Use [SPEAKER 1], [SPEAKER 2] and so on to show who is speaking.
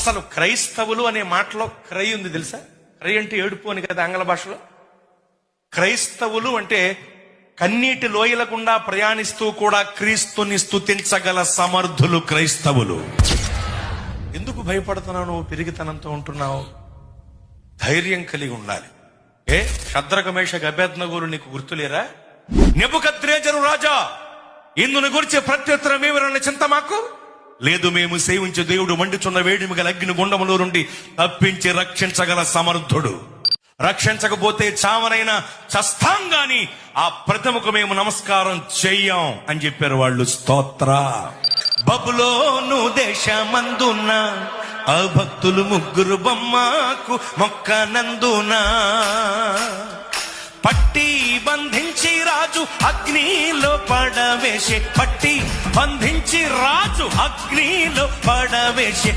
[SPEAKER 1] అసలు క్రైస్తవులు అనే మాటలో క్రై ఉంది తెలుసా? క్రై అంటే ఏడుపు అని కదా ఆంగ్ల భాషలో. క్రైస్తవులు అంటే కన్నీటి లోయల గుండా ప్రయాణిస్తూ కూడా క్రీస్తుని స్తుతించగల సమర్థులు క్రైస్తవులు. ఎందుకు భయపడుతున్నావు? నువ్వు పిరిగితనంతో ఉంటున్నావు. ధైర్యం కలిగి ఉండాలి. షద్రక మేషక అబేద్నెగోలు నీకు గుర్తులేరా? నెబుకద్నెజరు రాజా, ఇందుని గురించి ప్రత్యుత్తరం ఏమన్నా చింత మాకు లేదు. మేము సేవించే దేవుడు మండుచున్న వేడిమి గల అగ్ని గుండములో నుండి తప్పించి రక్షించగల సమర్థుడు. రక్షించకపోతే చావనైనా చస్తాం గాని ఆ ప్రతిమకు మేము నమస్కారం చెయ్యం అని చెప్పారు వాళ్ళు. స్తోత్ర. బబులోను దేశమందున ఆ భక్తులు ముగ్గురు బొమ్మకు మొక్కనందున పట్టి బంధించి రాజు అగ్నిలో పడవేసే. పట్టి బంధించి రాజు అగ్నిలో పడవేసే.